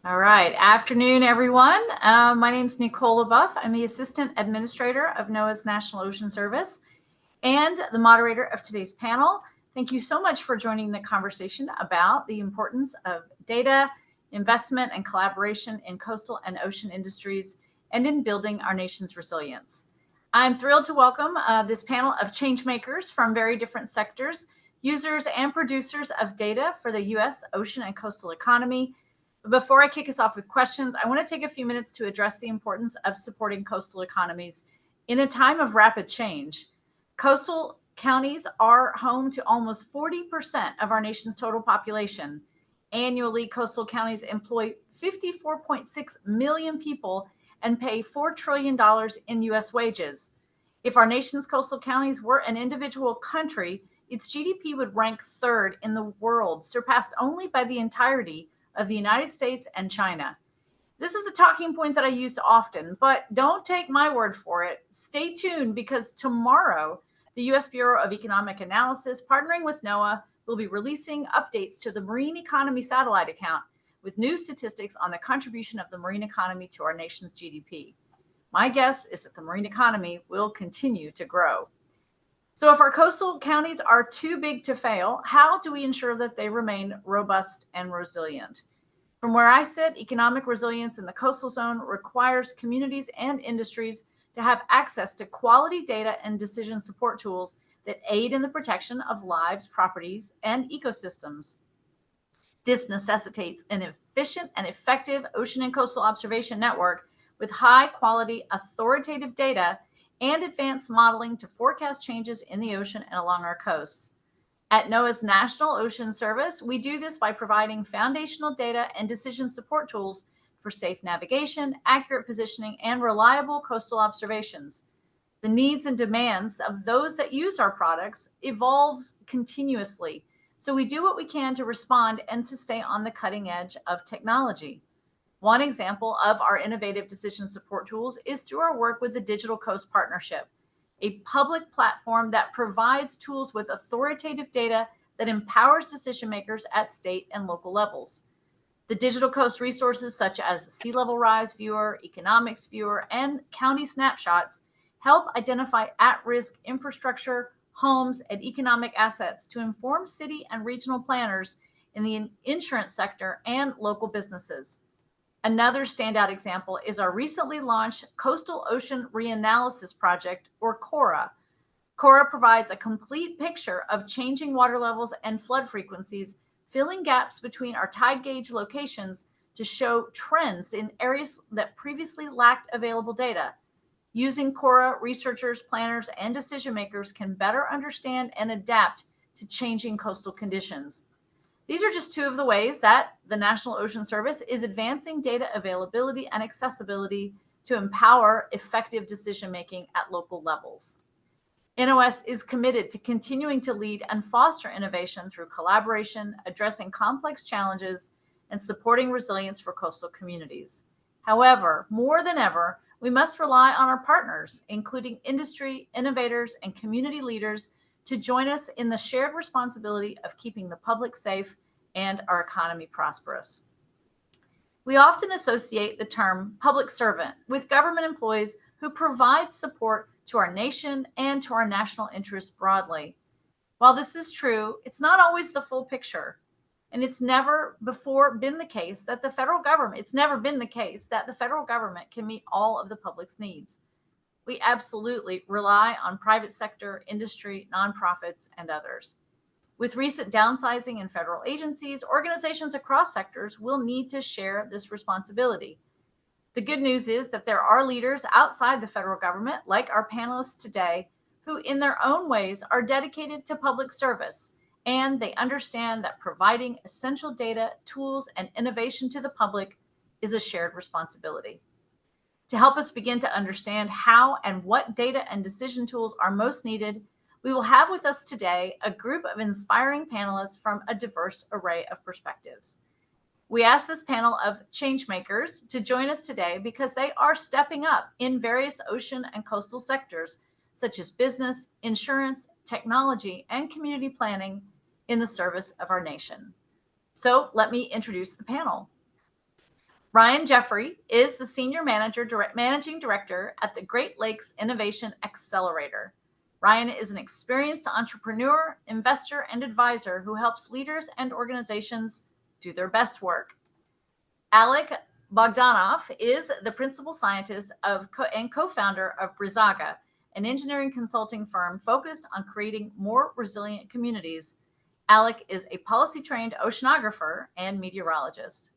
All right. Afternoon, everyone. My name is Nicole LaBeouf. I'm the Assistant Administrator of NOAA's National Ocean Service and the moderator of today's panel. Thank you so much for joining the conversation about the importance of data, investment, and collaboration in coastal and ocean industries and in building our nation's resilience. I'm thrilled to welcome this panel of change makers from very different sectors, users and producers of data for the U.S. ocean and coastal economy. Before I kick us off with questions, I want to take a few minutes to address the importance of supporting coastal economies in a time of rapid change. Coastal counties are home to almost 40% of our nation's total population. Annually, coastal counties employ 54.6 million people and pay $4 trillion in U.S. wages. If our nation's coastal counties were an individual country, its GDP would rank third in the world, surpassed only by the entirety of the United States and China. This is a talking point that I use often, but don't take my word for it. Stay tuned because tomorrow, the U.S. Bureau of Economic Analysis, partnering with NOAA, will be releasing updates to the Marine Economy Satellite Account with new statistics on the contribution of the marine economy to our nation's GDP. My guess is that the marine economy will continue to grow. So if our coastal counties are too big to fail, how do we ensure that they remain robust and resilient? From where I sit, economic resilience in the coastal zone requires communities and industries to have access to quality data and decision support tools that aid in the protection of lives, properties, and ecosystems. This necessitates an efficient and effective ocean and coastal observation network with high-quality, authoritative data and advanced modeling to forecast changes in the ocean and along our coasts. At NOAA's National Ocean Service, we do this by providing foundational data and decision support tools for safe navigation, accurate positioning, and reliable coastal observations. The needs and demands of those that use our products evolves continuously, so we do what we can to respond and to stay on the cutting edge of technology. One example of our innovative decision support tools is through our work with the Digital Coast Partnership, a public platform that provides tools with authoritative data that empowers decision makers at state and local levels. The Digital Coast resources such as the Sea Level Rise Viewer, Economics Viewer, and County Snapshots help identify at-risk infrastructure, homes, and economic assets to inform city and regional planners in the insurance sector and local businesses. Another standout example is our recently launched Coastal Ocean Reanalysis Project, or CORA. CORA provides a complete picture of changing water levels and flood frequencies, filling gaps between our tide gauge locations to show trends in areas that previously lacked available data. Using CORA, researchers, planners, and decision makers can better understand and adapt to changing coastal conditions. These are just two of the ways that the National Ocean Service is advancing data availability and accessibility to empower effective decision-making at local levels. NOS is committed to continuing to lead and foster innovation through collaboration, addressing complex challenges, and supporting resilience for coastal communities. However, more than ever, we must rely on our partners, including industry, innovators, and community leaders, to join us in the shared responsibility of keeping the public safe and our economy prosperous. We often associate the term public servant with government employees who provide support to our nation and to our national interests broadly. While this is true, it's not always the full picture. And it's never before been the case that the federal government can meet all of the public's needs. We absolutely rely on private sector, industry, nonprofits, and others. With recent downsizing in federal agencies, organizations across sectors will need to share this responsibility. The good news is that there are leaders outside the federal government, like our panelists today, who in their own ways are dedicated to public service, and they understand that providing essential data, tools, and innovation to the public is a shared responsibility. To help us begin to understand how and what data and decision tools are most needed, we will have with us today a group of inspiring panelists from a diverse array of perspectives. We asked this panel of changemakers to join us today because they are stepping up in various ocean and coastal sectors, such as business, insurance, technology, and community planning in the service of our nation. So let me introduce the panel. Ryan Jeffrey is the Managing Director at the Great Lakes Innovation Accelerator. Ryan is an experienced entrepreneur, investor, and advisor who helps leaders and organizations do their best work. Alec Bogdanov is the principal scientist and co-founder of Brizaga, an engineering consulting firm focused on creating more resilient communities. Alec is a policy-trained oceanographer and meteorologist.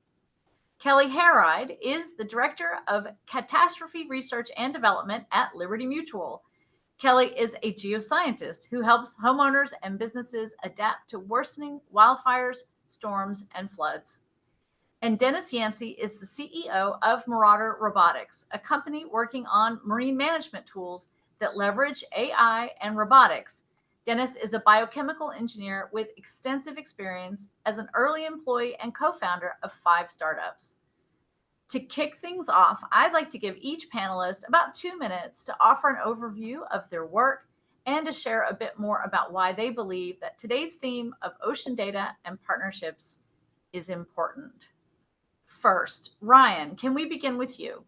Kelly Harride is the Director of Catastrophe Research and Development at Liberty Mutual. Kelly is a geoscientist who helps homeowners and businesses adapt to worsening wildfires, storms, and floods. And Dennis Yancey is the CEO of Marauder Robotics, a company working on marine management tools that leverage AI and robotics. Dennis is a biochemical engineer with extensive experience as an early employee and co-founder of 5 startups. To kick things off, I'd like to give each panelist about 2 minutes to offer an overview of their work and to share a bit more about why they believe that today's theme of ocean data and partnerships is important. First, Ryan, can we begin with you?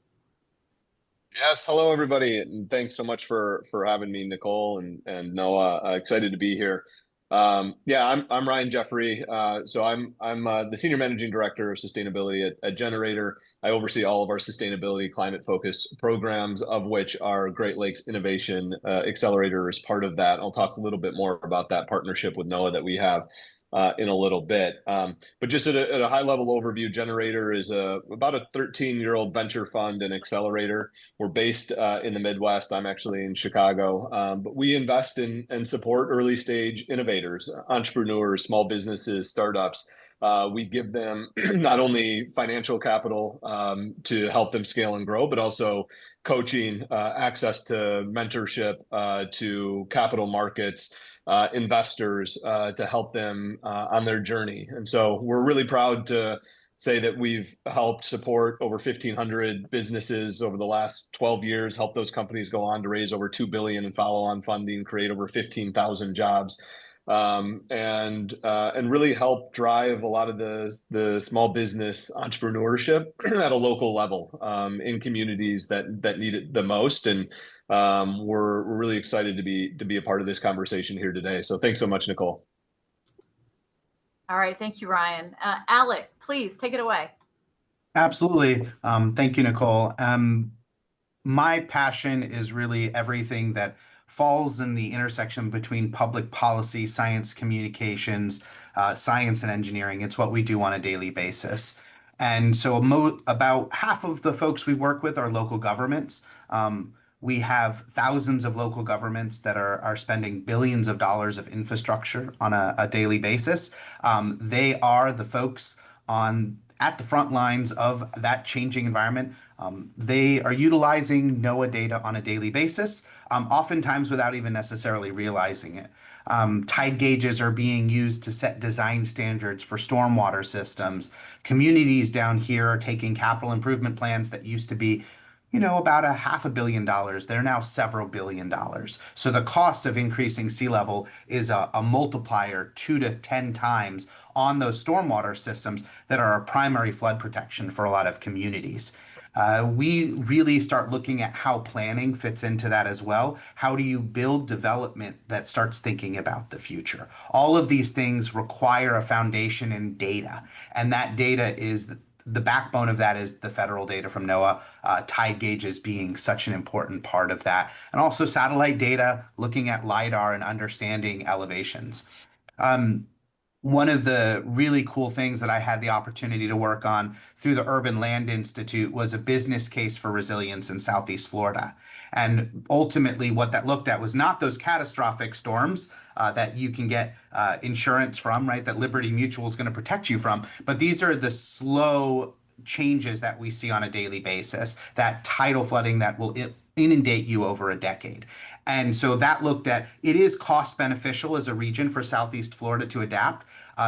Yes, hello everybody, and thanks so much for having me, Nicole and Noah. Excited to be here. I'm Ryan Jeffrey. So I'm the Senior Managing Director of Sustainability at Generator. I oversee all of our sustainability climate focused programs, of which our Great Lakes Innovation Accelerator is part of that. I'll talk a little bit more about that partnership with Noah that we have in a little bit. But just at a high level overview, Generator is about a 13-year-old venture fund and accelerator. We're based in the Midwest. I'm actually in Chicago, but we invest in and support early stage innovators, entrepreneurs, small businesses, startups. We give them not only financial capital to help them scale and grow, but also coaching, access to mentorship, to capital markets, investors to help them on their journey. And so we're really proud to say that we've helped support over 1,500 businesses over the last 12 years, help those companies go on to raise over $2 billion in follow-on funding, create over 15,000 jobs, and really help drive a lot of the small business entrepreneurship at a local level in communities that need it the most. And we're really excited to be a part of this conversation here today. So thanks so much, Nicole. All right, thank you, Ryan. Alec, please take it away. Absolutely. Thank you, Nicole. My passion is really everything that falls in the intersection between public policy, science communications, science and engineering. It's what we do on a daily basis. And so about half of the folks we work with are local governments. We have thousands of local governments that are spending billions of dollars of infrastructure on a daily basis. They are the folks at the front lines of that changing environment. They are utilizing NOAA data on a daily basis, oftentimes without even necessarily realizing it. Tide gauges are being used to set design standards for stormwater systems. Communities down here are taking capital improvement plans that used to be about $500 million. They're now several billion dollars. So the cost of increasing sea level is a multiplier 2 to 10 times on those stormwater systems that are a primary flood protection for a lot of communities. We really start looking at how planning fits into that as well. How do you build development that starts thinking about the future? All of these things require a foundation in data, and that data is the backbone of that is the federal data from NOAA, tide gauges being such an important part of that, and also satellite data, looking at LIDAR and understanding elevations. One of the really cool things that I had the opportunity to work on through the Urban Land Institute was a business case for resilience in Southeast Florida. And ultimately, what that looked at was not those catastrophic storms that you can get insurance from, right? That Liberty Mutual is going to protect you from. But these are the slow changes that we see on a daily basis, that tidal flooding that will inundate you over a decade. And so that looked at, it is cost beneficial as a region for Southeast Florida to adapt.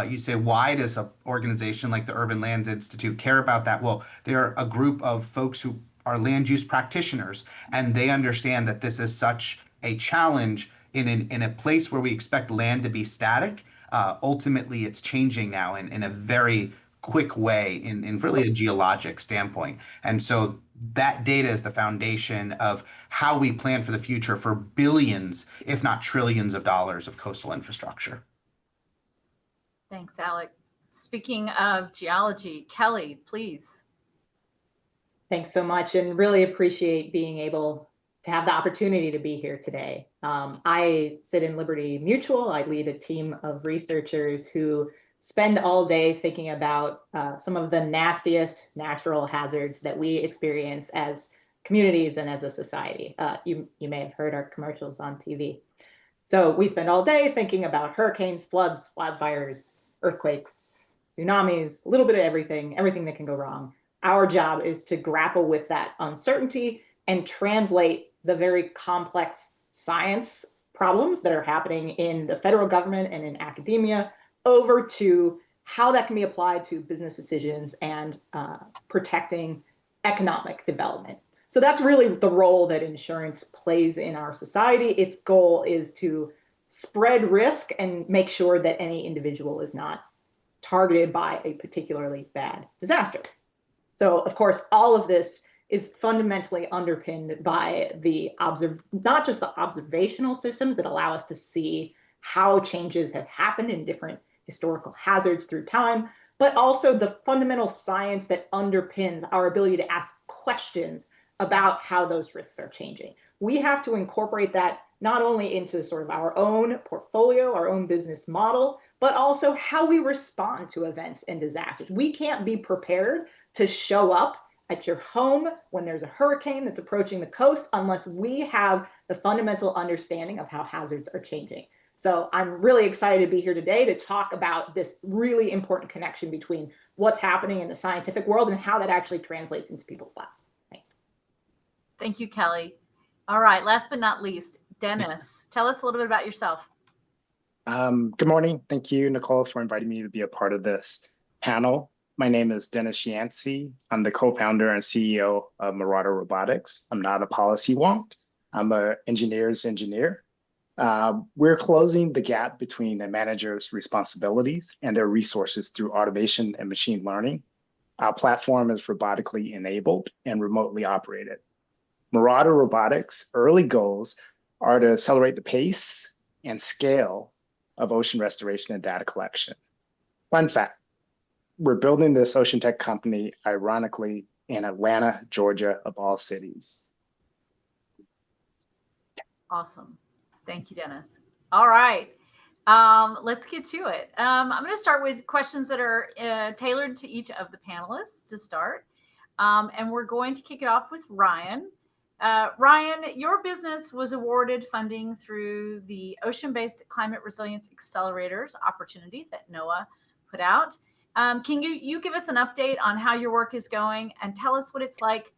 You say, why does an organization like the Urban Land Institute care about that? Well, they're a group of folks who are land use practitioners, and they understand that this is such a challenge in a place where we expect land to be static. Ultimately, it's changing now in a very quick way in really a geologic standpoint. And so that data is the foundation of how we plan for the future for billions, if not trillions of dollars of coastal infrastructure. Thanks, Alec. Speaking of geology, Kelly, please. Thanks so much, and really appreciate being able to have the opportunity to be here today. I sit in Liberty Mutual. I lead a team of researchers who spend all day thinking about some of the nastiest natural hazards that we experience as communities and as a society. You may have heard our commercials on TV. So we spend all day thinking about hurricanes, floods, wildfires, earthquakes, tsunamis, a little bit of everything that can go wrong. Our job is to grapple with that uncertainty and translate the very complex science problems that are happening in the federal government and in academia over to how that can be applied to business decisions and protecting economic development. So that's really the role that insurance plays in our society. Its goal is to spread risk and make sure that any individual is not targeted by a particularly bad disaster. So, of course, all of this is fundamentally underpinned by not just the observational systems that allow us to see how changes have happened in different historical hazards through time, but also the fundamental science that underpins our ability to ask questions about how those risks are changing. We have to incorporate that not only into sort of our own portfolio, our own business model, but also how we respond to events and disasters. We can't be prepared to show up at your home when there's a hurricane that's approaching the coast unless we have the fundamental understanding of how hazards are changing. So I'm really excited to be here today to talk about this really important connection between what's happening in the scientific world and how that actually translates into people's lives. Thanks. Thank you, Kelly. All right, last but not least, Dennis, tell us a little bit about yourself. Good morning. Thank you, Nicole, for inviting me to be a part of this panel. My name is Dennis Yancey. I'm the co-founder and CEO of Marauder Robotics. I'm not a policy wonk. I'm an engineer's engineer. We're closing the gap between a manager's responsibilities and their resources through automation and machine learning. Our platform is robotically enabled and remotely operated. Marauder Robotics' early goals are to accelerate the pace and scale of ocean restoration and data collection. Fun fact, we're building this ocean tech company, ironically, in Atlanta, Georgia, of all cities. Awesome. Thank you, Dennis. All right. Let's get to it. I'm going to start with questions that are tailored to each of the panelists to start. And we're going to kick it off with Ryan. Ryan, your business was awarded funding through the Ocean-Based Climate Resilience Accelerators opportunity that NOAA put out. Can you give us an update on how your work is going and tell us what it's like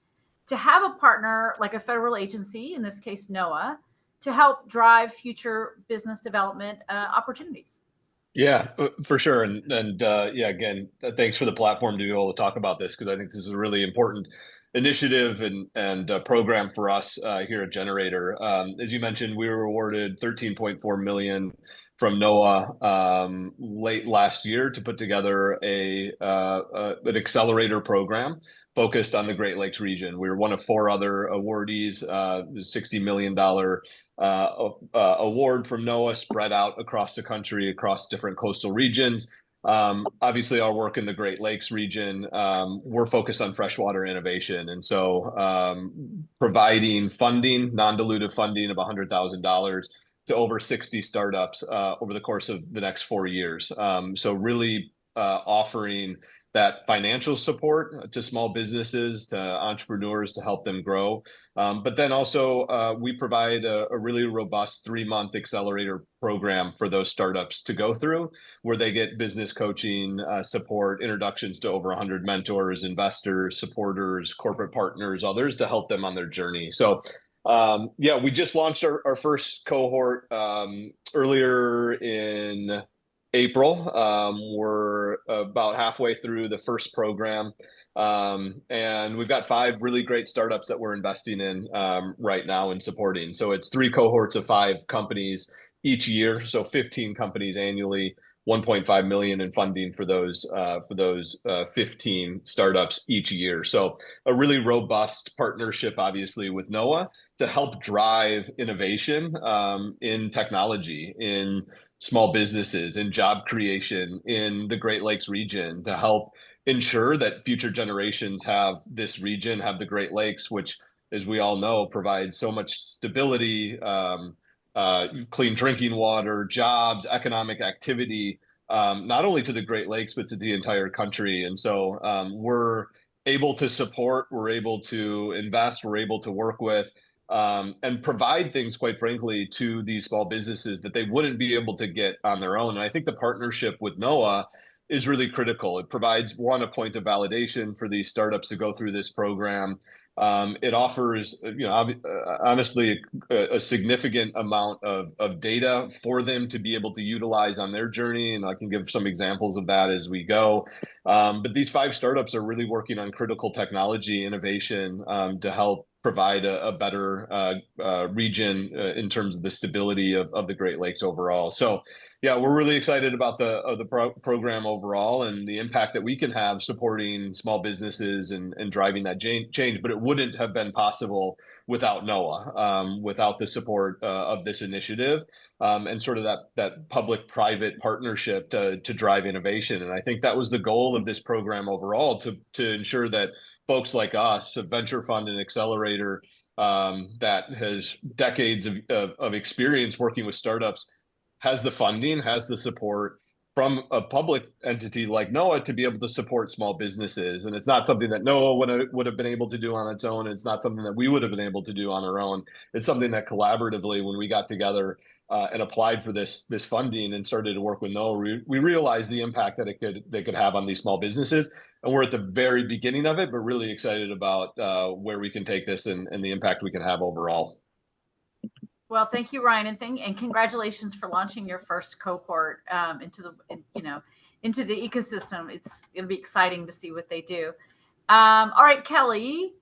to have a partner like a federal agency, in this case NOAA, to help drive future business development opportunities? Yeah, for sure. And yeah, again, thanks for the platform to be able to talk about this, because I think this is a really important initiative and program for us here at Generator. As you mentioned, we were awarded $13.4 million from NOAA late last year to put together an accelerator program focused on the Great Lakes region. We were one of 4 other awardees, $60 million award from NOAA spread out across the country, across different coastal regions. Obviously, our work in the Great Lakes region, we're focused on freshwater innovation. And so providing funding, non-dilutive funding of $100,000 to over 60 startups over the course of the next 4 years. So really offering that financial support to small businesses, to entrepreneurs to help them grow. But then also we provide a really robust 3-month accelerator program for those startups to go through, where they get business coaching, support, introductions to over 100 mentors, investors, supporters, corporate partners, others to help them on their journey. So yeah, we just launched our first cohort earlier in April. We're about halfway through the first program, and we've got 5 really great startups that we're investing in right now and supporting. So it's 3 cohorts of 5 companies each year, so 15 companies annually. 1.5 million in funding for those 15 startups each year. So a really robust partnership, obviously, with NOAA to help drive innovation in technology, in small businesses, in job creation in the Great Lakes region, to help ensure that future generations have this region, have the Great Lakes, which, as we all know, provides so much stability, clean drinking water, jobs, economic activity, not only to the Great Lakes, but to the entire country. And so we're able to support, we're able to invest, we're able to work with and provide things, quite frankly, to these small businesses that they wouldn't be able to get on their own. And I think the partnership with NOAA is really critical. It provides, one, a point of validation for these startups to go through this program. It offers, honestly, a significant amount of data for them to be able to utilize on their journey. And I can give some examples of that as we go. But these 5 startups are really working on critical technology innovation to help provide a better region in terms of the stability of the Great Lakes overall. So, yeah, we're really excited about the program overall and the impact that we can have supporting small businesses and driving that change. But it wouldn't have been possible without NOAA, without the support of this initiative and sort of that public-private partnership to drive innovation. And I think that was the goal of this program overall, to ensure that folks like us, a venture fund and accelerator that has decades of experience working with startups, has the funding, has the support from a public entity like NOAA to be able to support small businesses. And it's not something that NOAA would have been able to do on its own. It's not something that we would have been able to do on our own. It's something that collaboratively, when we got together and applied for this funding and started to work with NOAA, we realized the impact that they could have on these small businesses. And we're at the very beginning of it, but really excited about where we can take this and the impact we can have overall. Well, thank you, Ryan, and congratulations for launching your first cohort into the ecosystem. It's going to be exciting to see what they do. All right, Kelly,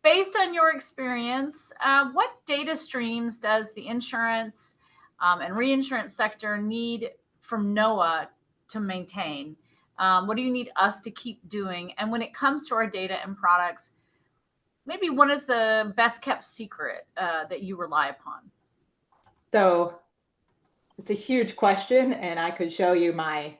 based on your experience, what data streams does the insurance and reinsurance sector need from NOAA to maintain? What do you need us to keep doing? And when it comes to our data and products, maybe what is the best kept secret that you rely upon? So it's a huge question, and I could show you my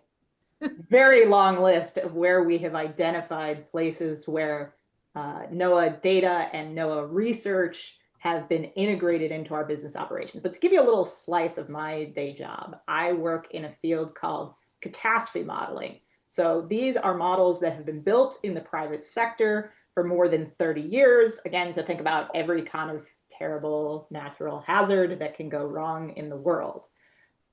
very long list of where we have identified places where NOAA data and NOAA research have been integrated into our business operations. But to give you a little slice of my day job, I work in a field called catastrophe modeling. So these are models that have been built in the private sector for more than 30 years, again, to think about every kind of terrible natural hazard that can go wrong in the world.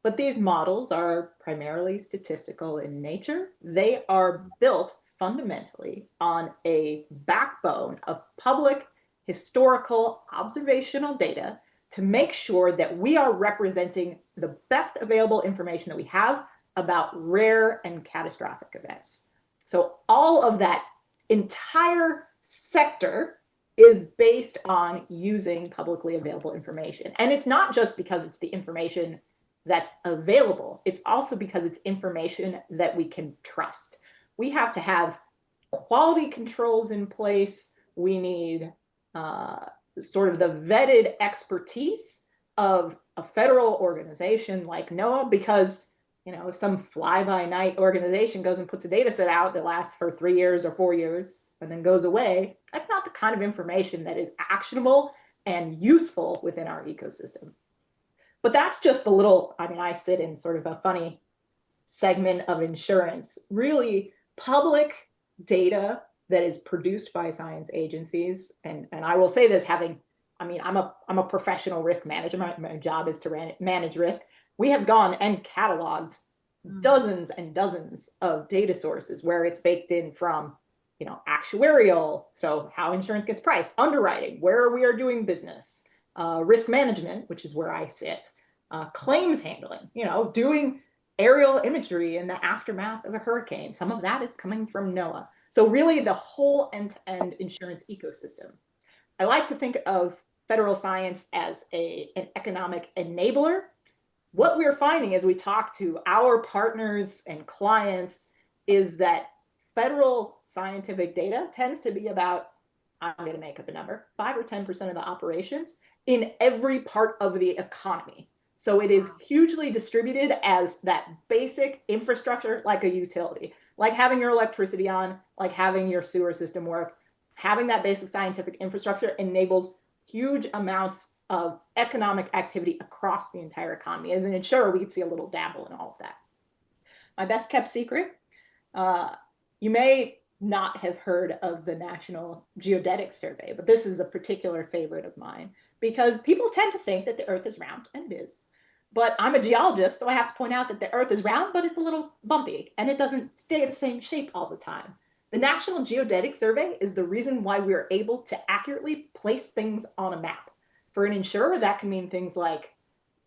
But these models are primarily statistical in nature. They are built fundamentally on a backbone of public historical observational data to make sure that we are representing the best available information that we have about rare and catastrophic events. So all of that entire sector is based on using publicly available information. And it's not just because it's the information that's available. It's also because it's information that we can trust. We have to have quality controls in place. We need sort of the vetted expertise of a federal organization like NOAA, because if some fly-by-night organization goes and puts a data set out that lasts for 3 years or 4 years and then goes away, that's not the kind of information that is actionable and useful within our ecosystem. But that's just a little, I sit in sort of a funny segment of insurance. Really, public data that is produced by science agencies, and I will say this, I'm a professional risk manager. My job is to manage risk. We have gone and cataloged dozens and dozens of data sources where it's baked in from, actuarial, so how insurance gets priced, underwriting, where we are doing business, risk management, which is where I sit, claims handling, doing aerial imagery in the aftermath of a hurricane. Some of that is coming from NOAA. So really the whole end-to-end insurance ecosystem. I like to think of federal science as an economic enabler. what we're finding as we talk to our partners and clients is that federal scientific data tends to be about, I'm going to make up a number, 5 or 10% of the operations in every part of the economy. So it is hugely distributed as that basic infrastructure, like a utility, like having your electricity on, like having your sewer system work. Having that basic scientific infrastructure enables huge amounts of economic activity across the entire economy. As an insurer, we could see a little dabble in all of that. My best kept secret, you may not have heard of the National Geodetic Survey, but this is a particular favorite of mine because people tend to think that the Earth is round, and it is. But I'm a geologist, so I have to point out that the Earth is round, but it's a little bumpy, and it doesn't stay the same shape all the time. The National Geodetic Survey is the reason why we're able to accurately place things on a map. For an insurer, that can mean things like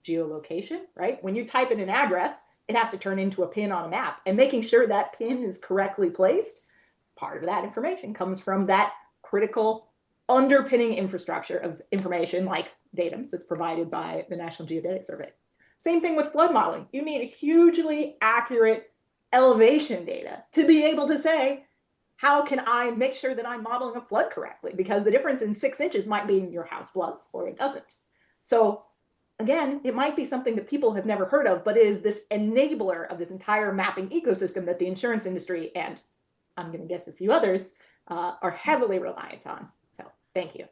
geolocation, right? When you type in an address, it has to turn into a pin on a map, and making sure that pin is correctly placed, part of that information comes from that critical underpinning infrastructure of information like datums that's provided by the National Geodetic Survey. Same thing with flood modeling. You need hugely accurate elevation data to be able to say, how can I make sure that I'm modeling a flood correctly? Because the difference in 6 inches might mean your house floods or it doesn't. So again, it might be something that people have never heard of, but it is this enabler of this entire mapping ecosystem that the insurance industry, and I'm going to guess a few others, are heavily reliant on. So thank you.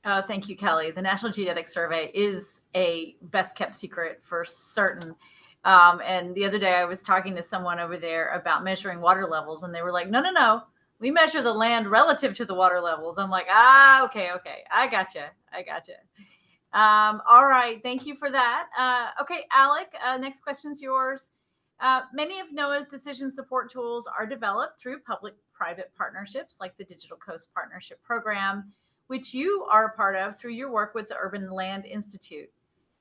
Thank you, Kelly. The National Geodetic Survey is a best kept secret for certain. And the other day I was talking to someone over there about measuring water levels, and they were like, no, we measure the land relative to the water levels. I'm like, okay. I gotcha. All right. Thank you for that. Okay, Alec, next question's yours. Many of NOAA's decision support tools are developed through public-private partnerships like the Digital Coast Partnership Program, which you are a part of through your work with the Urban Land Institute.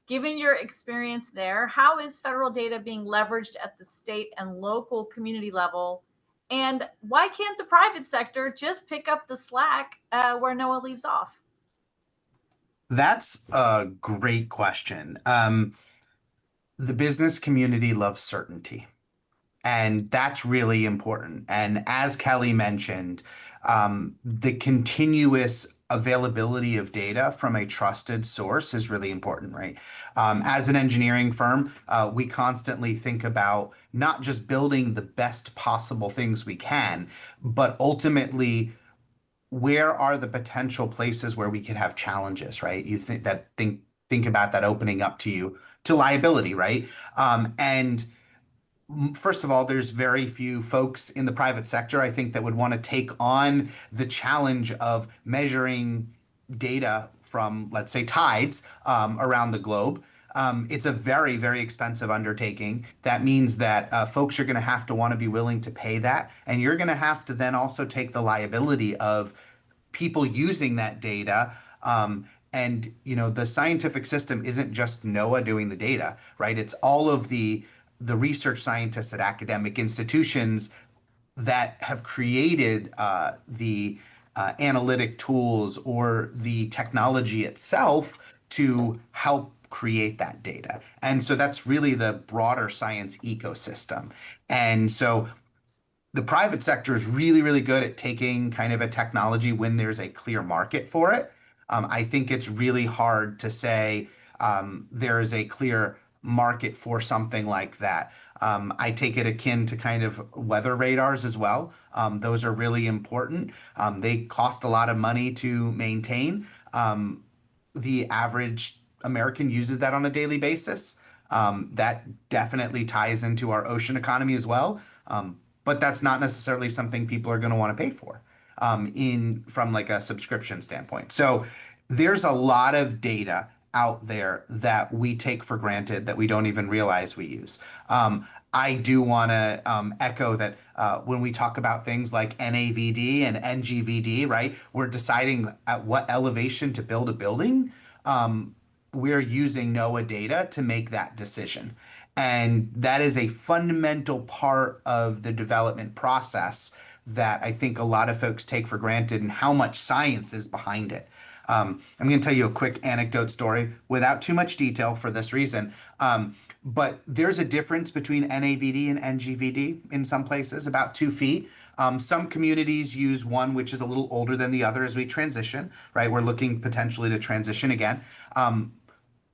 Given your experience there, how is federal data being leveraged at the state and local community level? And why can't the private sector just pick up the slack where NOAA leaves off? That's a great question. The business community loves certainty, and that's really important. And as Kelly mentioned, the continuous availability of data from a trusted source is really important, right? As an engineering firm, we constantly think about not just building the best possible things we can, but ultimately, where are the potential places where we could have challenges, right? You think about that opening up to you to liability, right? And first of all, there's very few folks in the private sector, I think, that would want to take on the challenge of measuring data from, let's say, tides around the globe. It's a very, very expensive undertaking. That means that folks are going to have to want to be willing to pay that. And you're going to have to then also take the liability of people using that data. And, the scientific system isn't just NOAA doing the data, right? It's all of the research scientists at academic institutions that have created the analytic tools or the technology itself to help create that data. And so that's really the broader science ecosystem. And so the private sector is really, really good at taking kind of a technology when there's a clear market for it. I think it's really hard to say there is a clear market for something like that. I take it akin to kind of weather radars as well. Those are really important. They cost a lot of money to maintain. The average American uses that on a daily basis. That definitely ties into our ocean economy as well. But that's not necessarily something people are going to want to pay for from like a subscription standpoint. So there's a lot of data out there that we take for granted that we don't even realize we use. I do want to echo that when we talk about things like NAVD and NGVD, right, we're deciding at what elevation to build a building. We're using NOAA data to make that decision. And that is a fundamental part of the development process that I think a lot of folks take for granted and how much science is behind it. I'm going to tell you a quick anecdote story without too much detail for this reason. But there's a difference between NAVD and NGVD in some places, about 2 feet. Some communities use one which is a little older than the other as we transition, right? We're looking potentially to transition again.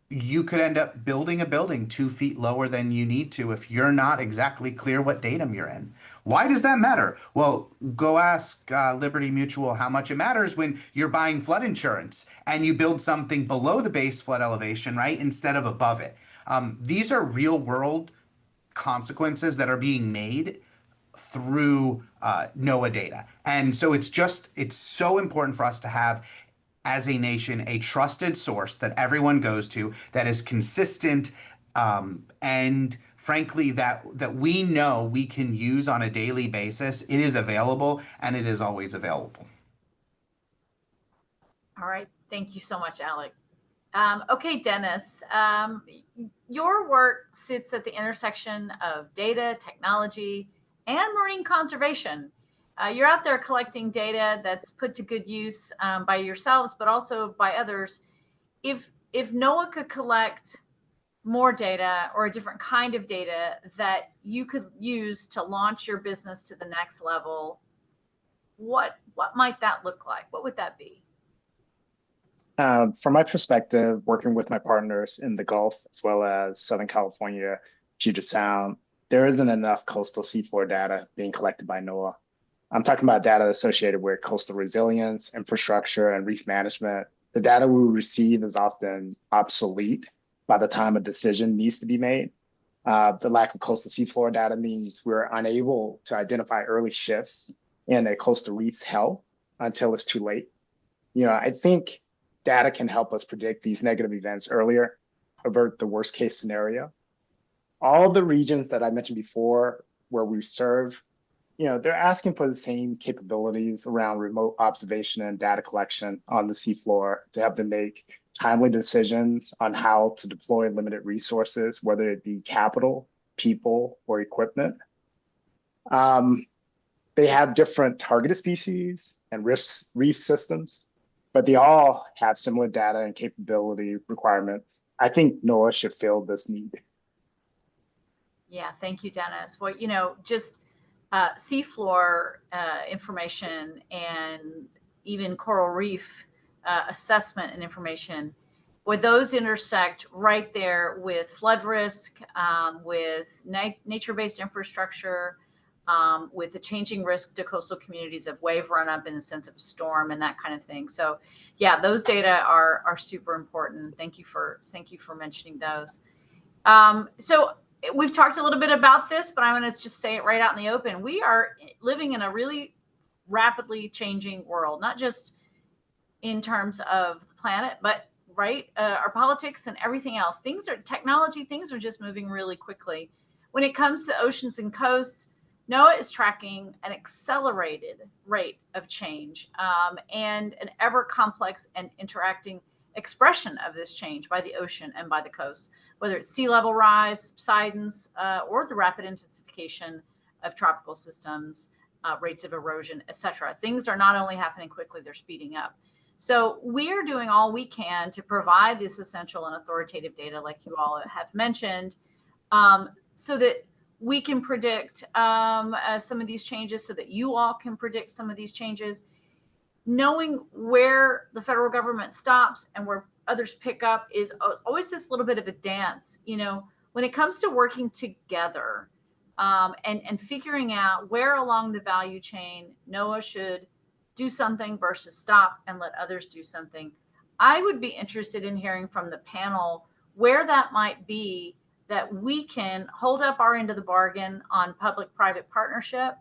You could end up building a building 2 feet lower than you need to if you're not exactly clear what datum you're in. Why does that matter? Well, go ask Liberty Mutual how much it matters when you're buying flood insurance and you build something below the base flood elevation, right, instead of above it. These are real world consequences that are being made through NOAA data. And so it's so important for us to have, as a nation, a trusted source that everyone goes to that is consistent, and frankly that we know we can use on a daily basis. It is available and it is always available. All right. Thank you so much, Alec. Okay, Dennis, your work sits at the intersection of data, technology, and marine conservation. You're out there collecting data that's put to good use by yourselves, but also by others. If NOAA could collect more data or a different kind of data that you could use to launch your business to the next level, what might that look like? What would that be? From my perspective, working with my partners in the Gulf as well as Southern California, Puget Sound, there isn't enough coastal seafloor data being collected by NOAA. I'm talking about data associated with coastal resilience, infrastructure, and reef management. The data we receive is often obsolete by the time a decision needs to be made. The lack of coastal seafloor data means we're unable to identify early shifts in a coastal reef's health until it's too late. I think data can help us predict these negative events earlier, avert the worst case scenario. All the regions that I mentioned before where we serve, they're asking for the same capabilities around remote observation and data collection on the seafloor to help them make timely decisions on how to deploy limited resources, whether it be capital, people, or equipment. They have different targeted species and reef systems, but they all have similar data and capability requirements. I think NOAA should fill this need. Yeah, thank you, Dennis. Well, just seafloor information and even coral reef assessment and information, where those intersect right there with flood risk, with nature-based infrastructure, with the changing risk to coastal communities of wave run-up in the sense of a storm and that kind of thing. So, yeah, those data are super important. Thank you for mentioning those. So we've talked a little bit about this, but I'm going to just say it right out in the open. We are living in a really rapidly changing world, not just in terms of the planet, but our politics and everything else. Technology, things are just moving really quickly. When it comes to oceans and coasts, NOAA is tracking an accelerated rate of change and an ever complex and interacting expression of this change by the ocean and by the coast, whether it's sea level rise, subsidence, or the rapid intensification of tropical systems, rates of erosion, etc. Things are not only happening quickly, they're speeding up. So we're doing all we can to provide this essential and authoritative data, like you all have mentioned, so that we can predict some of these changes, so that you all can predict some of these changes. Knowing where the federal government stops and where others pick up is always this little bit of a dance. When it comes to working together and figuring out where along the value chain NOAA should do something versus stop and let others do something, I would be interested in hearing from the panel where that might be, that we can hold up our end of the bargain on public-private partnership,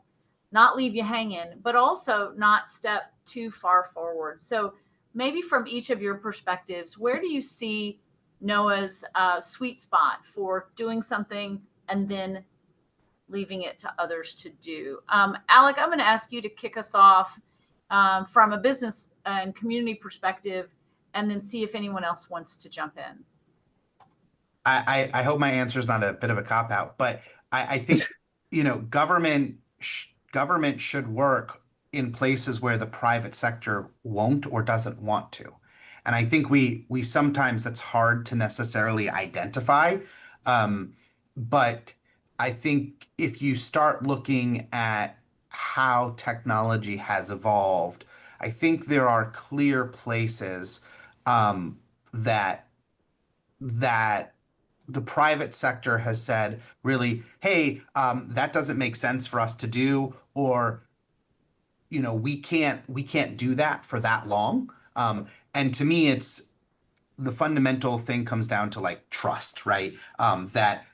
not leave you hanging, but also not step too far forward. So maybe from each of your perspectives, where do you see NOAA's sweet spot for doing something and then leaving it to others to do? Alec, I'm going to ask you to kick us off from a business and community perspective, and then see if anyone else wants to jump in. I hope my answer is not a bit of a cop-out, but I think government should work in places where the private sector won't or doesn't want to. And I think we sometimes that's hard to necessarily identify. But I think if you start looking at how technology has evolved, I think there are clear places um, that that the private sector has said, really, hey, that doesn't make sense for us to do, or we can't do that for that long. And to me, it's the fundamental thing comes down to like trust, right? That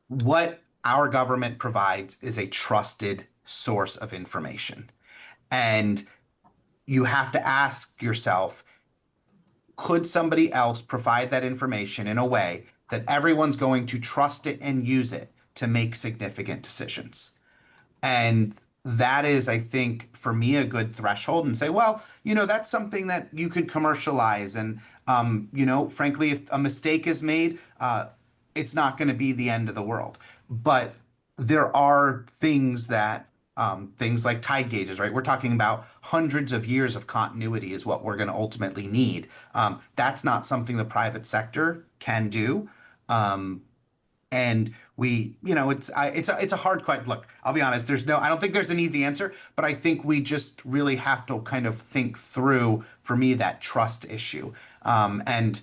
what our government provides is a trusted source of information. And you have to ask yourself, could somebody else provide that information in a way that everyone's going to trust it and use it to make significant decisions? And that is, I think, for me, a good threshold and say, well, that's something that you could commercialize. And, frankly, if a mistake is made, it's not going to be the end of the world. But there are things like tide gauges, right? We're talking about hundreds of years of continuity is what we're going to ultimately need. That's not something the private sector can do. And it's a hard question. Look, I'll be honest. I don't think there's an easy answer, but I think we just really have to kind of think through, for me, that trust issue. And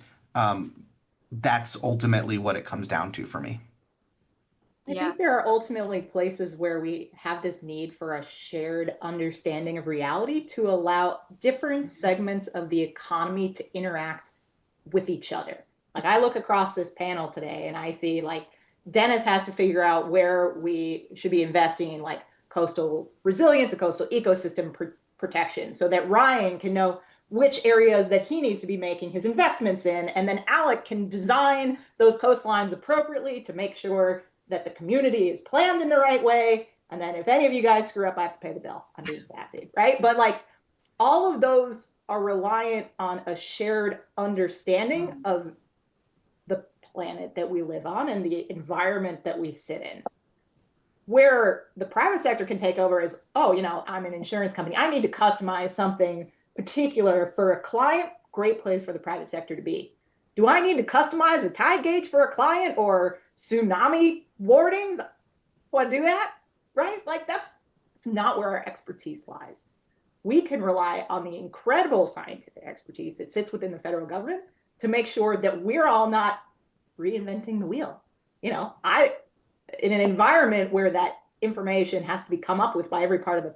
that's ultimately what it comes down to for me. I think there are ultimately places where we have this need for a shared understanding of reality to allow different segments of the economy to interact with each other. Like I look across this panel today and I see like Dennis has to figure out where we should be investing in like coastal resilience and coastal ecosystem protection so that Ryan can know which areas that he needs to be making his investments in. And then Alec can design those coastlines appropriately to make sure that the community is planned in the right way. And then if any of you guys screw up, I have to pay the bill. I'm being sassy, right? But like all of those are reliant on a shared understanding of the planet that we live on and the environment that we sit in. Where the private sector can take over is, I'm an insurance company. I need to customize something particular for a client. Great place for the private sector to be. Do I need to customize a tide gauge for a client or tsunami warnings? Want to do that? Right? Like that's not where our expertise lies. We can rely on the incredible scientific expertise that sits within the federal government to make sure that we're all not reinventing the wheel. In an environment where that information has to be come up with by every part of the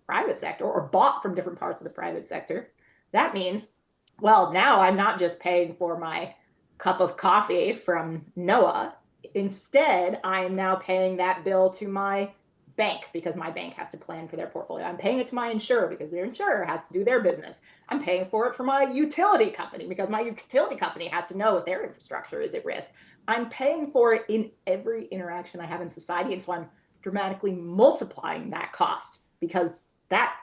private sector or bought from different parts of the private sector, that means, well, now I'm not just paying for my cup of coffee from NOAA. Instead, I am now paying that bill to my bank because my bank has to plan for their portfolio. I'm paying it to my insurer because their insurer has to do their business. I'm paying for it for my utility company because my utility company has to know if their infrastructure is at risk. I'm paying for it in every interaction I have in society. And so I'm dramatically multiplying that cost because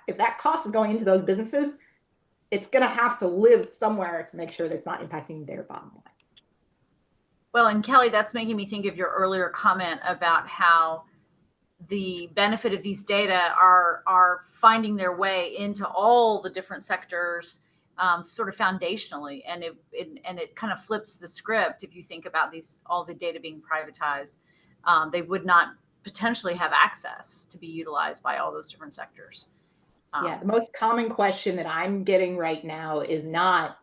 if that cost is going into those businesses, it's going to have to live somewhere to make sure that it's not impacting their bottom line. Well, and Kelly, that's making me think of your earlier comment about how the benefit of these data are finding their way into all the different sectors, sort of foundationally, and it kind of flips the script. If you think about all the data being privatized, they would not potentially have access to be utilized by all those different sectors. The most common question that I'm getting right now is not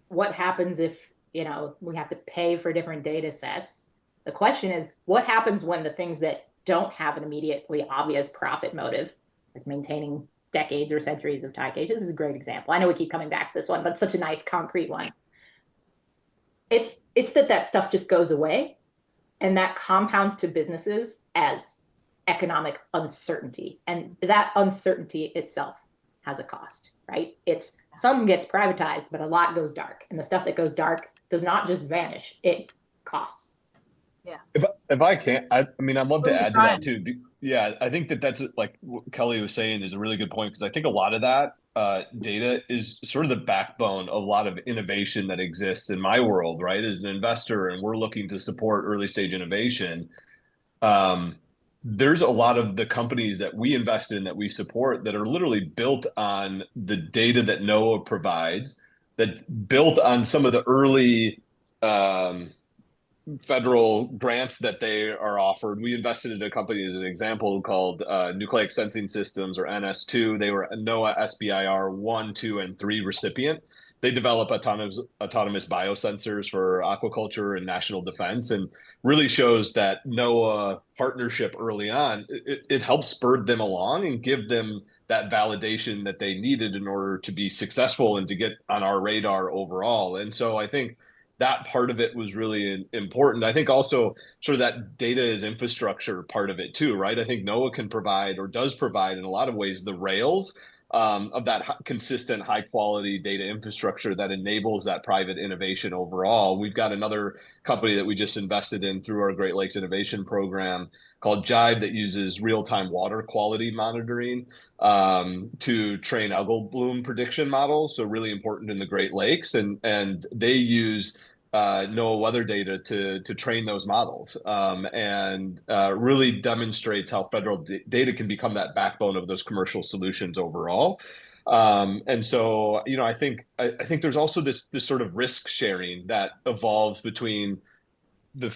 what happens if we have to pay for different data sets. The question is, what happens when the things that don't have an immediately obvious profit motive, like maintaining decades or centuries of tide gauges is a great example. I know we keep coming back to this one, but it's such a nice concrete one. It's that stuff just goes away, and that compounds to businesses as economic uncertainty. And that uncertainty itself has a cost, right? Some gets privatized, but a lot goes dark. And the stuff that goes dark does not just vanish, it costs. Yeah. If I can, I'd love to add to that too. Yeah, I think that's like what Kelly was saying is a really good point because I think a lot of that data is sort of the backbone of a lot of innovation that exists in my world, right? As an investor, and we're looking to support early stage innovation. There's a lot of the companies that we invest in that we support that are literally built on the data that NOAA provides, that built on some of the early federal grants that they are offered. We invested in a company as an example called Nucleic Sensing Systems, or NS2. They were a NOAA SBIR 1, 2, and 3 recipient. They develop autonomous biosensors for aquaculture and national defense, and really shows that NOAA partnership early on, it helps spur them along and give them that validation that they needed in order to be successful and to get on our radar overall. And so I think that part of it was really important. I think also sort of that data is infrastructure part of it too, right? I think NOAA can provide, or does provide in a lot of ways, the rails of that consistent high quality data infrastructure that enables that private innovation overall. We've got another company that we just invested in through our Great Lakes Innovation Program called CHOW that uses real-time water quality monitoring to train algal bloom prediction models. So really important in the Great Lakes, and they use NOAA weather data to train those models, and really demonstrates how federal data can become that backbone of those commercial solutions overall. And so, I think there's also this sort of risk sharing that evolves between the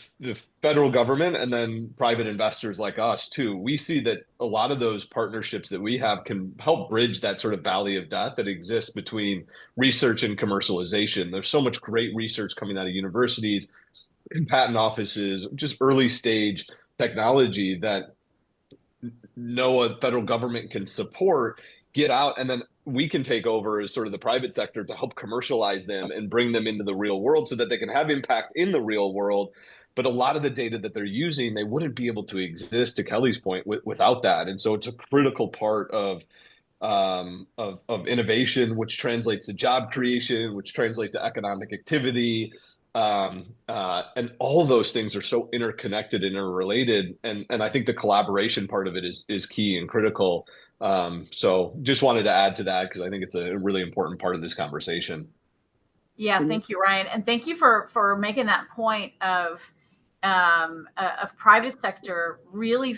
federal government and then private investors like us too. We see that a lot of those partnerships that we have can help bridge that sort of valley of death that exists between research and commercialization. There's so much great research coming out of universities and patent offices, just early stage technology that NOAA federal government can support, get out, and then we can take over as sort of the private sector to help commercialize them and bring them into the real world so that they can have impact in the real world. But a lot of the data that they're using, they wouldn't be able to exist, to Kelly's point, without that. And so it's a critical part of innovation, which translates to job creation, which translates to economic activity. And all of those things are so interconnected and interrelated. And I think the collaboration part of it is key and critical. So just wanted to add to that because I think it's a really important part of this conversation. Yeah, thank you, Ryan. And thank you for making that point of private sector really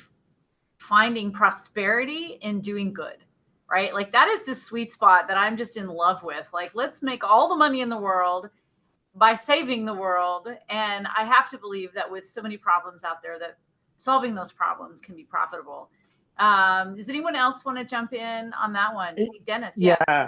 finding prosperity in doing good, right? Like that is the sweet spot that I'm just in love with. Like, let's make all the money in the world by saving the world. And I have to believe that with so many problems out there, that solving those problems can be profitable. Does anyone else want to jump in on that one? Dennis, yeah.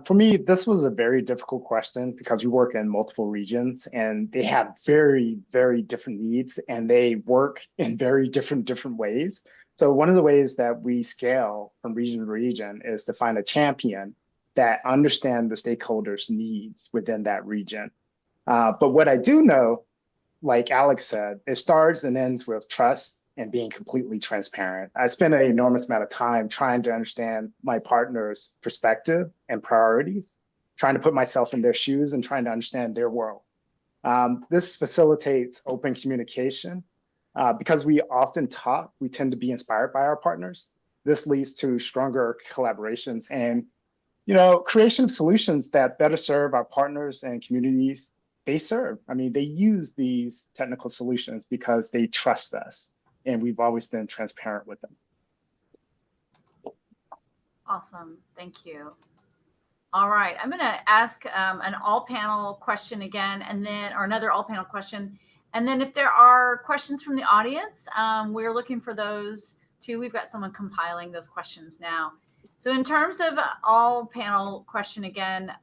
For me, this was a very difficult question because we work in multiple regions and they have very, very different needs and they work in very different ways. So one of the ways that we scale from region to region is to find a champion that understands the stakeholders' needs within that region. But what I do know, like Alex said, it starts and ends with trust and being completely transparent. I spent an enormous amount of time trying to understand my partner's perspective and priorities, trying to put myself in their shoes and trying to understand their world. This facilitates open communication. Because we often talk, we tend to be inspired by our partners. This leads to stronger collaborations and, creation of solutions that better serve our partners and communities they serve. I mean, they use these technical solutions because they trust us. And we've always been transparent with them. Awesome. Thank you. All right. I'm going to ask an all panel question again, or another all panel question. And then if there are questions from the audience, we're looking for those too. We've got someone compiling those questions now. So in terms of all panel question again,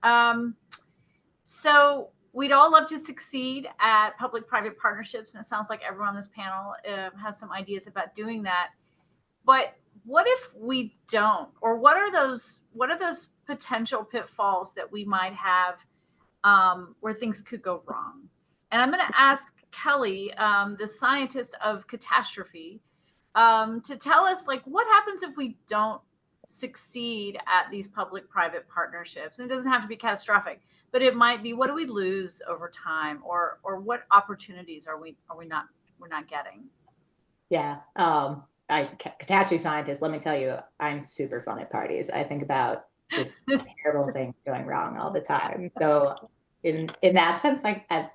so we'd all love to succeed at public-private partnerships, and it sounds like everyone on this panel has some ideas about doing that. But what if we don't? Or what are those potential pitfalls that we might have where things could go wrong? And I'm going to ask Kelly, the scientist of catastrophe, to tell us, like, what happens if we don't succeed at these public-private partnerships? And it doesn't have to be catastrophic, but it might be, what do we lose over time, or what opportunities are we not getting? Yeah, catastrophe scientist. Let me tell you, I'm super fun at parties. I think about just terrible things going wrong all the time. So in that sense, I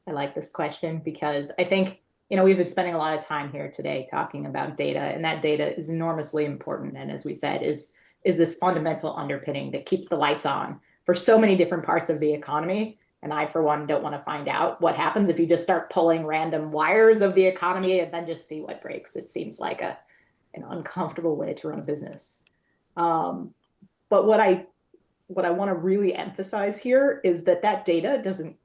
like this question because I think, we've been spending a lot of time here today talking about data, and that data is enormously important. And as we said, is this fundamental underpinning that keeps the lights on for so many different parts of the economy. And I, for one, don't want to find out what happens if you just start pulling random wires of the economy and then just see what breaks. It seems like an uncomfortable way to run a business. But what I want to really emphasize here is that data doesn't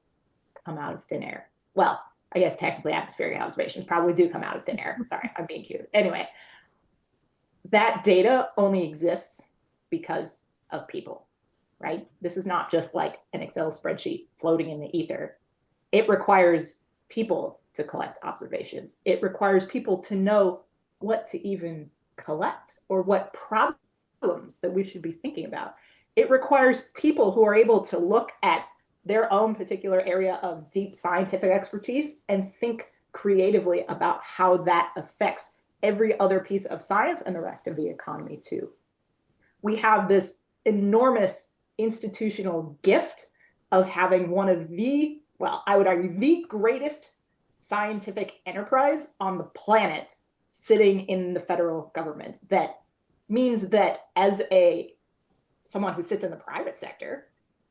come out of thin air. Well, I guess technically atmospheric observations probably do come out of thin air. Sorry, I'm being cute. Anyway, that data only exists because of people, right? This is not just like an Excel spreadsheet floating in the ether. It requires people to collect observations. It requires people to know what to even collect or what problems that we should be thinking about. It requires people who are able to look at their own particular area of deep scientific expertise and think creatively about how that affects every other piece of science and the rest of the economy too. We have this enormous institutional gift of having one of the, well, I would argue the greatest scientific enterprise on the planet sitting in the federal government. That means that as someone who sits in the private sector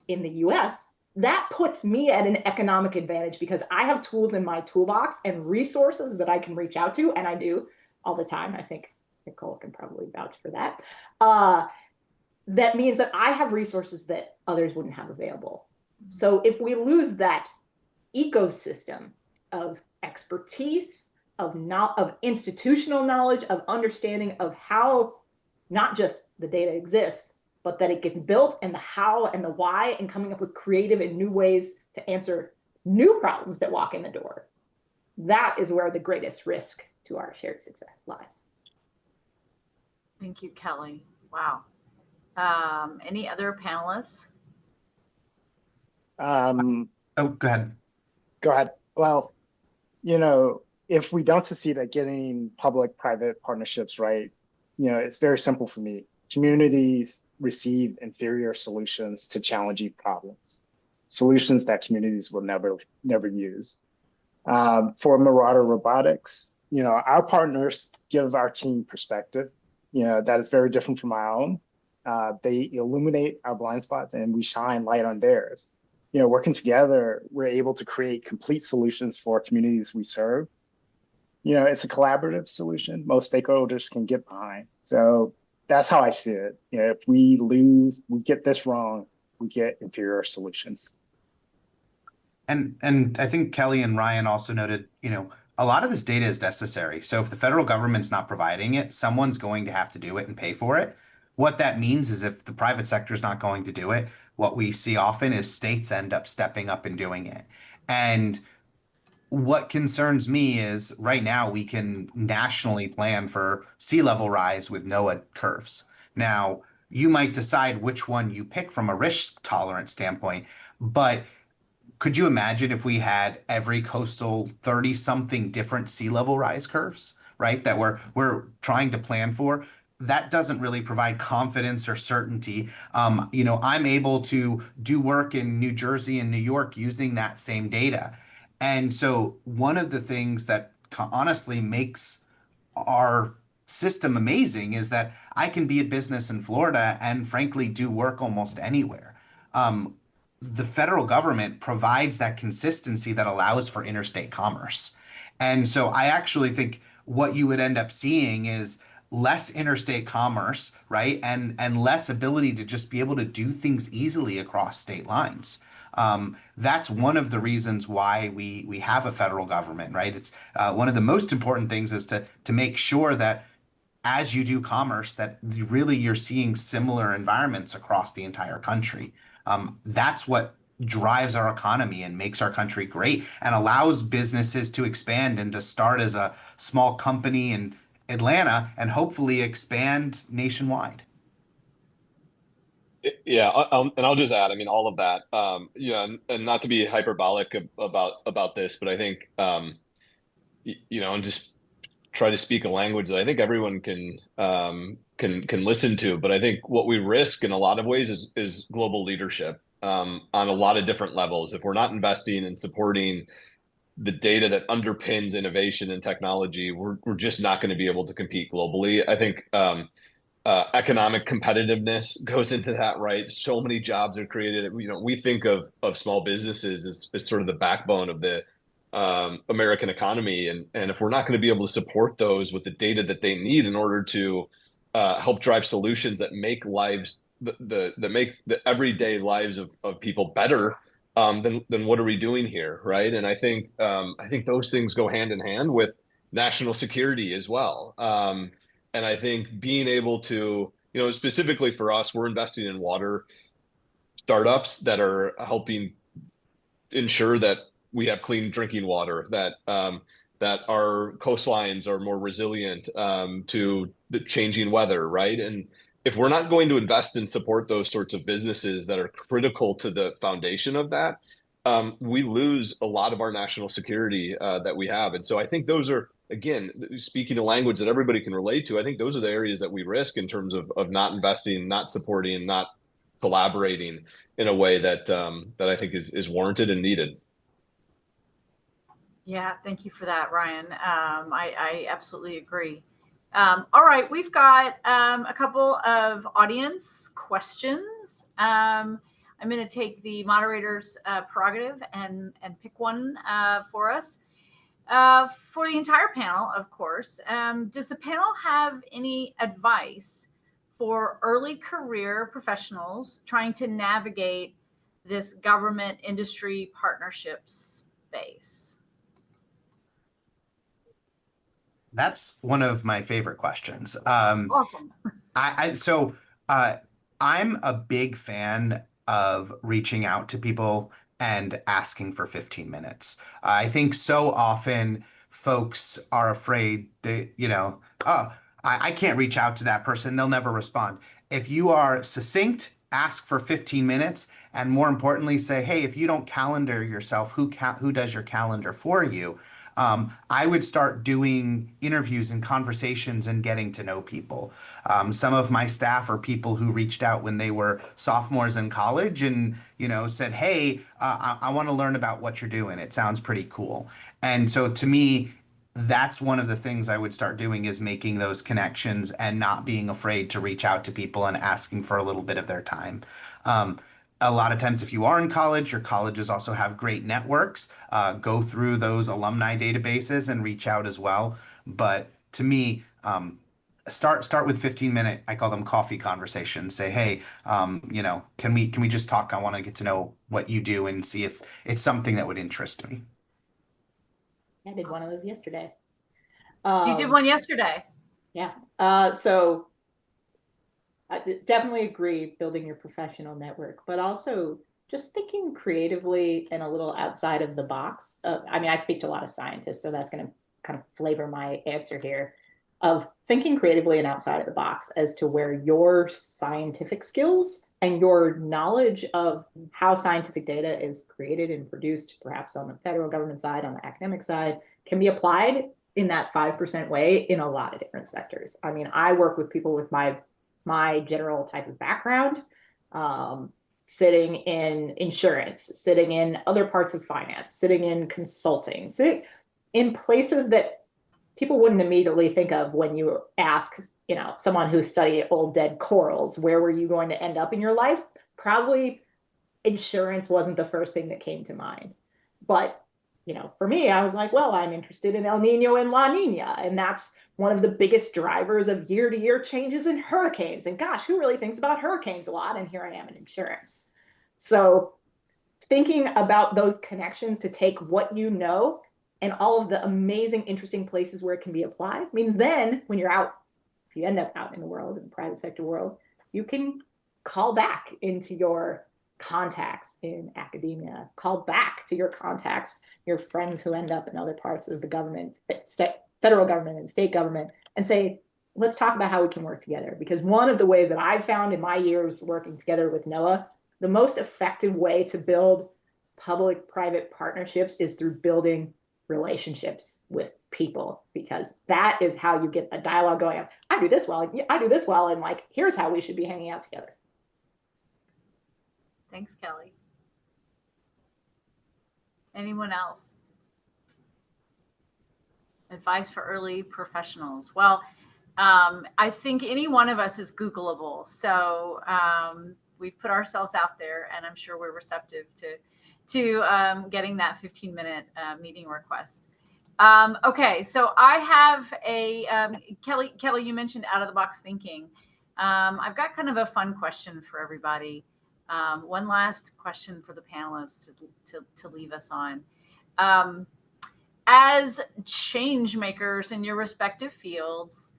in the US, that puts me at an economic advantage because I have tools in my toolbox and resources that I can reach out to, and I do all the time. I think Nicole can probably vouch for that. That means that I have resources that others wouldn't have available. So if we lose that ecosystem of expertise, of institutional knowledge, of understanding of how not just the data exists, but that it gets built, and the how and the why, and coming up with creative and new ways to answer new problems that walk in the door. That is where the greatest risk to our shared success lies. Thank you, Kelly. Wow. Any other panelists? Oh, go ahead. Go ahead. Well, if we don't succeed at getting public-private partnerships right, it's very simple for me. Communities receive inferior solutions to challenging problems, solutions that communities will never use. For Marauder Robotics, our partners give our team perspective, that is very different from our own. They illuminate our blind spots and we shine light on theirs. Working together, we're able to create complete solutions for communities we serve. It's a collaborative solution most stakeholders can get behind. So that's how I see it. If we get this wrong, we get inferior solutions. And I think Kelly and Ryan also noted, a lot of this data is necessary. So if the federal government's not providing it, someone's going to have to do it and pay for it. What that means is if the private sector is not going to do it, what we see often is states end up stepping up and doing it. And what concerns me is right now we can nationally plan for sea level rise with NOAA curves. Now, you might decide which one you pick from a risk tolerance standpoint, but could you imagine if we had every coastal 30-something different sea level rise curves, right? That we're trying to plan for? That doesn't really provide confidence or certainty. I'm able to do work in New Jersey and New York using that same data. And so one of the things that honestly makes our system amazing is that I can be a business in Florida and frankly do work almost anywhere. The federal government provides that consistency that allows for interstate commerce. And so I actually think what you would end up seeing is less interstate commerce, right? And less ability to just be able to do things easily across state lines. That's one of the reasons why we have a federal government, right? It's one of the most important things is to make sure that as you do commerce, that really you're seeing similar environments across the entire country. That's what drives our economy and makes our country great and allows businesses to expand and to start as a small company in Atlanta and hopefully expand nationwide. Yeah, and I'll just add, all of that, and not to be hyperbolic about this, but I think, and just try to speak a language that I think everyone can listen to. But I think what we risk in a lot of ways is global leadership on a lot of different levels. If we're not investing and supporting the data that underpins innovation and technology, we're just not going to be able to compete globally. I think economic competitiveness goes into that, right? So many jobs are created. We think of small businesses as sort of the backbone of the American economy, and if we're not going to be able to support those with the data that they need in order to help drive solutions that make lives that make the everyday lives of people better, then what are we doing here, right? And I think those things go hand in hand with national security as well. And I think being able to, specifically for us, we're investing in water startups that are helping ensure that we have clean drinking water, that our coastlines are more resilient to the changing weather, right? And if we're not going to invest and support those sorts of businesses that are critical to the foundation of that, we lose a lot of our national security that we have. And so I think those are, again, speaking a language that everybody can relate to, I think those are the areas that we risk in terms of not investing, not supporting, not collaborating in a way that that I think is warranted and needed. Yeah, thank you for that, Ryan. I absolutely agree. All right, we've got a couple of audience questions. I'm going to take the moderator's prerogative and pick one for us. For the entire panel, of course, does the panel have any advice for early career professionals trying to navigate this government industry partnership space? That's one of my favorite questions. Awesome. I'm a big fan of reaching out to people and asking for 15 minutes. I think so often folks are afraid that, oh, I can't reach out to that person. They'll never respond. If you are succinct, ask for 15 minutes, and more importantly, say, hey, if you don't calendar yourself, who does your calendar for you? I would start doing interviews and conversations and getting to know people. Some of my staff are people who reached out when they were sophomores in college and, said, hey, I want to learn about what you're doing. It sounds pretty cool. And so to me, that's one of the things I would start doing is making those connections and not being afraid to reach out to people and asking for a little bit of their time. A lot of times, if you are in college, your colleges also have great networks. Go through those alumni databases and reach out as well. But to me, start with 15-minute, I call them coffee conversations. Say, hey, can we just talk? I want to get to know what you do and see if it's something that would interest me. I did one of those yesterday. You did one yesterday. Yeah. So I definitely agree, building your professional network, but also just thinking creatively and a little outside of the box. I speak to a lot of scientists, so that's going to kind of flavor my answer here, of thinking creatively and outside of the box as to where your scientific skills and your knowledge of how scientific data is created and produced, perhaps on the federal government side, on the academic side, can be applied in that 5% way in a lot of different sectors. I work with people with my general type of background, sitting in insurance, sitting in other parts of finance, sitting in consulting, sitting in places that people wouldn't immediately think of when you ask, someone who studied old dead corals, where were you going to end up in your life? Probably insurance wasn't the first thing that came to mind. But, for me, I was like, well, I'm interested in El Nino and La Nina, and that's one of the biggest drivers of year-to-year changes in hurricanes. And gosh, who really thinks about hurricanes a lot? And here I am in insurance. So thinking about those connections to take what you know and all of the amazing, interesting places where it can be applied means then when you're out, if you end up out in the world, in the private sector world, you can call back into your contacts in academia, call back to your contacts, your friends who end up in other parts of the government, federal government and state government, and say, let's talk about how we can work together. Because one of the ways that I've found in my years working together with NOAA, the most effective way to build public-private partnerships is through building relationships with people, because that is how you get a dialogue going. I do this well, I do this well, and here's how we should be hanging out together. Thanks, Kelly. Anyone else? Advice for early professionals. Well, I think any one of us is Googleable. So we've put ourselves out there, and I'm sure we're receptive to getting that 15-minute meeting request. Okay, so I have a Kelly, you mentioned out of the box thinking. I've got kind of a fun question for everybody. One last question for the panelists to leave us on. As change makers in your respective fields,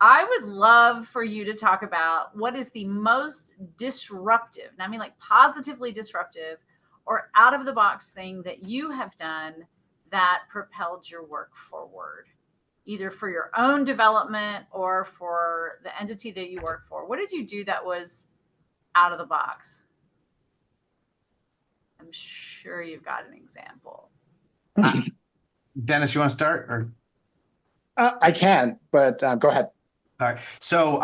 I would love for you to talk about what is the most disruptive, and I mean like positively disruptive or out of the box thing that you have done that propelled your work forward, either for your own development or for the entity that you work for. What did you do that was out of the box? I'm sure you've got an example. Dennis, you want to start? Or I can, but go ahead. all right. So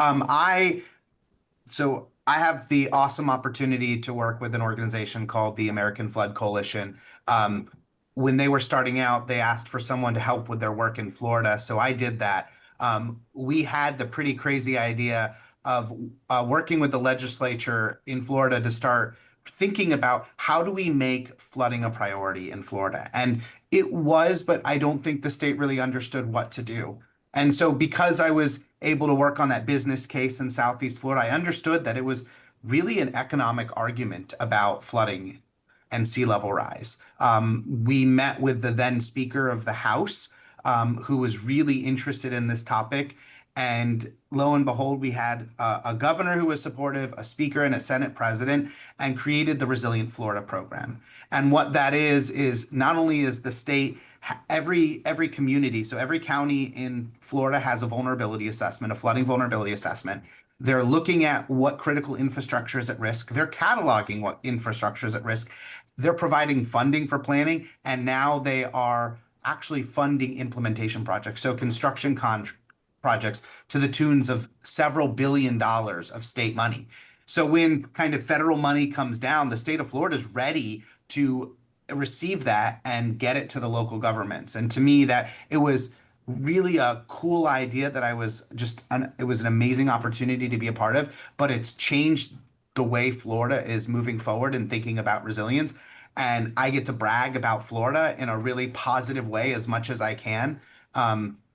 I have the awesome opportunity to work with an organization called the American Flood Coalition. When they were starting out, they asked for someone to help with their work in Florida, so I did that. We had the pretty crazy idea of working with the legislature in Florida to start thinking about how do we make flooding a priority in Florida. And it was, but I don't think the state really understood what to do. And so because I was able to work on that business case in Southeast Florida, I understood that it was really an economic argument about flooding and sea level rise. We met with the then Speaker of the House, who was really interested in this topic. And lo and behold, we had a governor who was supportive, a speaker, and a Senate president, and created the Resilient Florida program. And what that is not only is the state, every community, so every county in Florida has a vulnerability assessment, a flooding vulnerability assessment. They're looking at what critical infrastructure is at risk. They're cataloging what infrastructure is at risk. They're providing funding for planning, and now they are actually funding implementation projects. So construction projects to the tunes of several $billions of state money. So when kind of federal money comes down, the state of Florida is ready to receive that and get it to the local governments. And to me, that it was really a cool idea that I was just, it was an amazing opportunity to be a part of, but it's changed the way Florida is moving forward and thinking about resilience. And I get to brag about Florida in a really positive way as much as I can.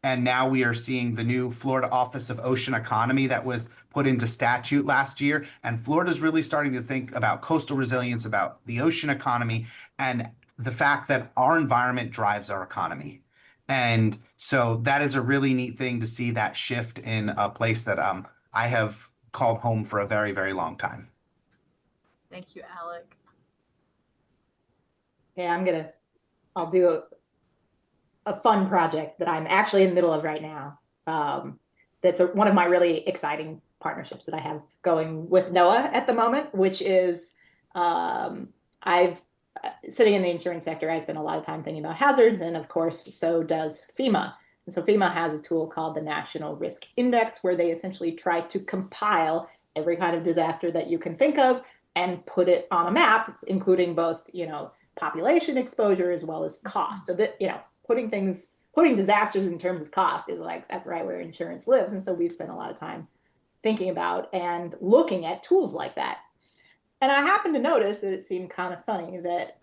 And now we are seeing the new Florida Office of Ocean Economy that was put into statute last year. And Florida's really starting to think about coastal resilience, about the ocean economy, and the fact that our environment drives our economy. And so that is a really neat thing to see that shift in a place that I have called home for a very, very long time. Thank you, Alec. Yeah, I'll do a fun project that I'm actually in the middle of right now. That's one of my really exciting partnerships that I have going with NOAA at the moment, which is sitting in the insurance sector, I spend a lot of time thinking about hazards, and of course, so does FEMA. And so FEMA has a tool called the National Risk Index, where they essentially try to compile every kind of disaster that you can think of and put it on a map, including both, population exposure as well as cost. So that, putting disasters in terms of cost is like, that's right where insurance lives. And so we've spent a lot of time thinking about and looking at tools like that. And I happened to notice that it seemed kind of funny that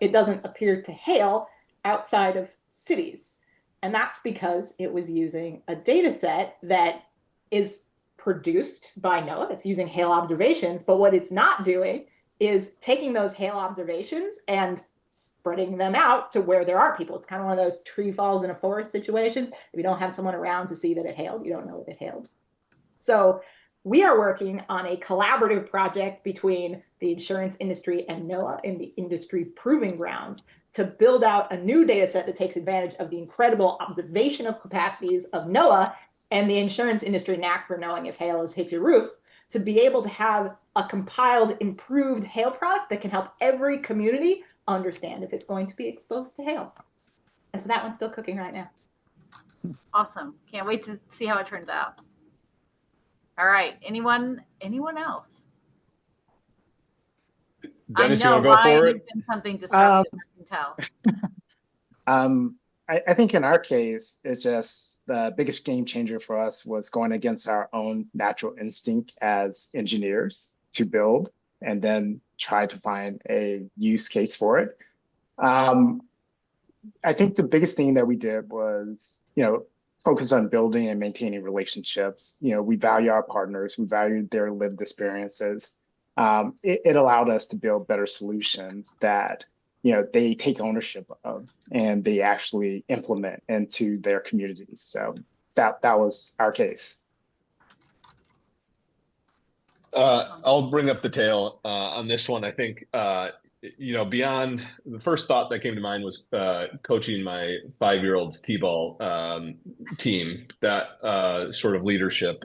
it doesn't appear to hail outside of cities. And that's because it was using a data set that is produced by NOAA. It's using hail observations, but what it's not doing is taking those hail observations and spreading them out to where there are people. It's kind of one of those tree falls in a forest situations. If you don't have someone around to see that it hailed, you don't know that it hailed. So we are working on a collaborative project between the insurance industry and NOAA in the industry proving grounds to build out a new data set that takes advantage of the incredible observational capacities of NOAA and the insurance industry knack for knowing if hail has hit your roof, to be able to have a compiled, improved hail product that can help every community understand if it's going to be exposed to hail. And so that one's still cooking right now. Awesome. Can't wait to see how it turns out. All right. Anyone else? Dennis, I know, you want to go Ryan, for it? you've been something disruptive, I can tell. I think in our case, it's just the biggest game changer for us was going against our own natural instinct as engineers to build and then try to find a use case for it. I think the biggest thing that we did was, focus on building and maintaining relationships. We value our partners, we value their lived experiences. It allowed us to build better solutions that they take ownership of and they actually implement into their communities. So that was our case. I'll bring up the tail on this one. I think beyond the first thought that came to mind was coaching my 5-year-old's t-ball team. That sort of leadership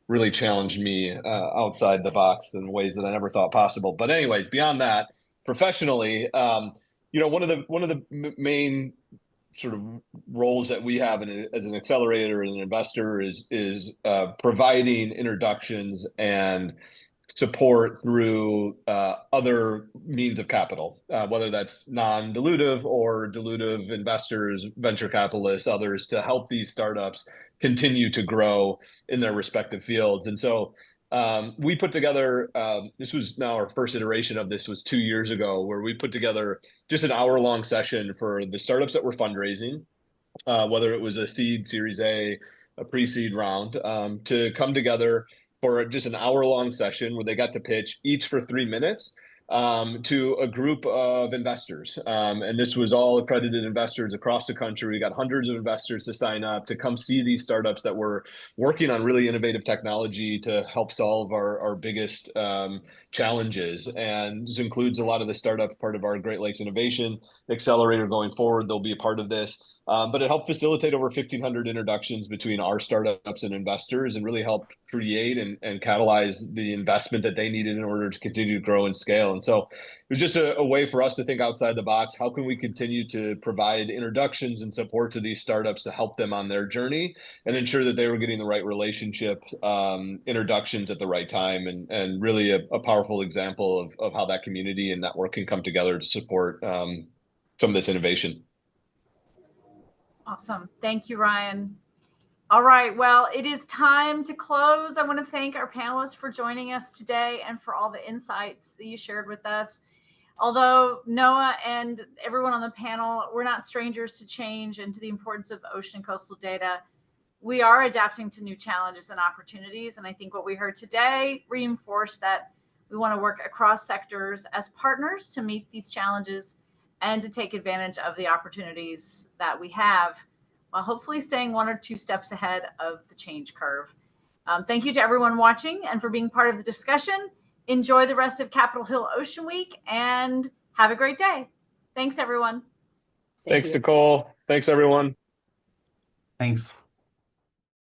really challenged me outside the box in ways that I never thought possible. But anyways, beyond that, professionally, one of the main sort of roles that we have as an accelerator and an investor is providing introductions and support through other means of capital, whether that's non-dilutive or dilutive investors, venture capitalists, others, to help these startups continue to grow in their respective fields. And so we put together, this was now our first iteration of this was 2 years ago, where we put together just an hour-long session for the startups that were fundraising, whether it was a seed, Series A pre-seed round, to come together for just an hour-long session where they got to pitch each for 3 minutes to a group of investors. And this was all accredited investors across the country. We got hundreds of investors to sign up to come see these startups that were working on really innovative technology to help solve our biggest challenges. And this includes a lot of the startup part of our Great Lakes Innovation Accelerator going forward. They'll be a part of this. But it helped facilitate over 1,500 introductions between our startups and investors and really helped create and catalyze the investment that they needed in order to continue to grow and scale. And so it was just a way for us to think outside the box. How can we continue to provide introductions and support to these startups to help them on their journey and ensure that they were getting the right relationship introductions at the right time, and really a powerful example of how that community and network can come together to support some of this innovation. Awesome. Thank you, Ryan. All right. Well, it is time to close. I want to thank our panelists for joining us today and for all the insights that you shared with us. Although Noah and everyone on the panel, we're not strangers to change and to the importance of ocean and coastal data. We are adapting to new challenges and opportunities. And I think what we heard today reinforced that we want to work across sectors as partners to meet these challenges and to take advantage of the opportunities that we have, while hopefully staying 1 or 2 steps ahead of the change curve. Thank you to everyone watching and for being part of the discussion. Enjoy the rest of Capitol Hill Ocean Week and have a great day. Thanks, everyone. Thanks, Nicole. Thanks, everyone. Thanks.